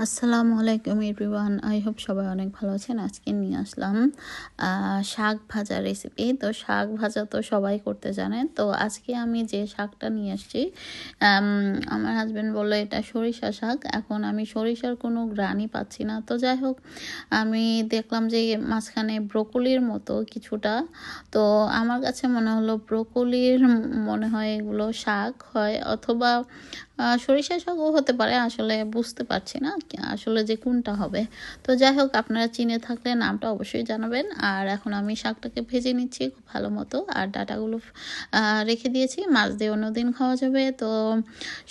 আসসালামু আলাইকুম everyone, I hope সবাই অনেক ভালো আছেন। আজকে নিয়ে আসলাম শাক ভাজা রেসিপি। তো শাক ভাজা তো সবাই করতে জানে। তো আজকে আমি যে শাকটা নিয়ে আসছি, আমার হাজব্যান্ড বললো এটা সরিষা শাক। এখন আমি সরিষার কোনো গ্রানই পাচ্ছি না। তো যাই হোক, আমি দেখলাম যে মাঝখানে ব্রোকলির মতো কিছুটা। তো আমার কাছে মনে হলো ব্রোকলির মনে হয় এগুলো শাক হয়, অথবা সরিষা শাকও হতে পারে। আসলে বুঝতে পারছি না আসলে যে কোনটা হবে। তো যাই হোক, আপনারা চিনে থাকলে নামটা অবশ্যই জানাবেন। আর এখন আমি শাকটাকে ভেজে নিচ্ছি খুব ভালো মতো, আর ডাটাগুলো রেখে দিয়েছি, মাছ দিয়ে অন্যদিন খাওয়া যাবে। তো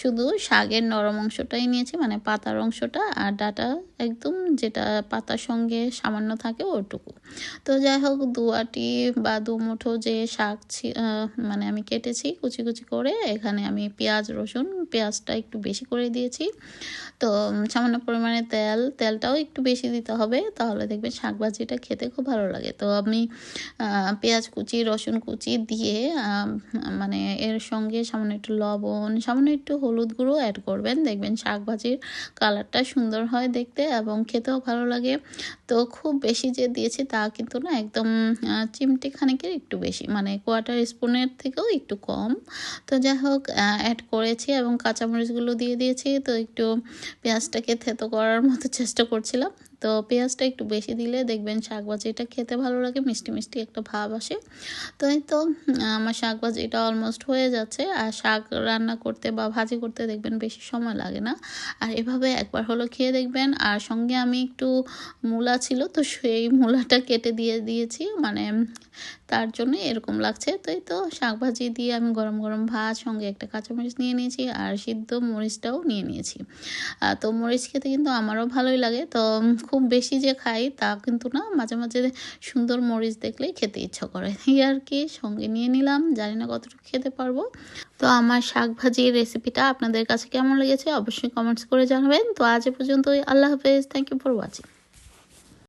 শুধু শাকের নরম অংশটাই নিয়েছি, মানে পাতার অংশটা, আর ডাটা একদম যেটা পাতার সঙ্গে সামান্য থাকে ওটুকু। তো যাই হোক, দুয়াটি বা দুমুঠো যে শাক মানে আমি কেটেছি কুচি কুচি করে। এখানে আমি পেঁয়াজ রসুন, পেঁয়াজটা একটু বেশি করে দিয়েছি। তো সামান্য পরিমাণে তেলটাও একটু বেশি দিতে হবে, তাহলে দেখবেন শাক ভাজিটা খেতে খুব ভালো লাগে। তো আমি পেঁয়াজ কুচি রসুন কুচি দিয়ে মানে এর সঙ্গে সামান্য একটু লবণ, সামান্য একটু হলুদ গুঁড়ো অ্যাড করবেন। দেখবেন শাক ভাজির কালারটা সুন্দর হয় দেখতে এবং খেতেও ভালো লাগে। তো খুব বেশি যে দিয়েছি তা কিন্তু না, একদম চিমটি খানিকের একটু বেশি, মানে কোয়ার্টার স্পুনের থেকেও একটু কম। তো যাই হোক, অ্যাড করেছি এবং কাঁচামরিচগুলো দিয়ে দিয়েছি। তো একটু পেঁয়াজটাকে থেতো করার মতো চেষ্টা করছিলাম। তো পেঁয়াজটা একটু বেশি দিলে দেখবেন শাক ভাজিটা খেতে ভালো লাগে, মিষ্টি মিষ্টি একটা ভাব আসে। তো এই তো আমার শাক ভাজিটা অলমোস্ট হয়ে যাচ্ছে। আর শাক রান্না করতে বা ভাজি করতে দেখবেন বেশি সময় লাগে না। আর এভাবে একবার হলো খেয়ে দেখবেন। আর সঙ্গে আমি একটু মূলা ছিল, তো সেই মূলাটা কেটে দিয়েছি, মানে তার জন্য এরকম লাগছে। তো এই তো শাক ভাজি দিয়ে আমি গরম গরম ভাত, সঙ্গে একটা কাঁচামরিচ নিয়ে নিয়েছি, আর সিদ্ধ মরিচটাও নিয়ে নিয়েছি। তো মরিচ খেতে কিন্তু আমারও ভালোই লাগে। তো খুব বেশি যে খাই তা কিন্তু না, মাঝে মাঝে সুন্দর মরিচ দেখলেই খেতে ইচ্ছা করে, এই আর কি। সঙ্গে নিয়ে নিলাম, জানি না কতটুকু খেতে পারবো। তো আমার শাক ভাজির রেসিপিটা আপনাদের কাছে কেমন লেগেছে অবশ্যই কমেন্টস করে জানাবেন। তো আজ পর্যন্তই, আল্লাহ হাফেজ, থ্যাংক ইউ ফর ওয়াচিং।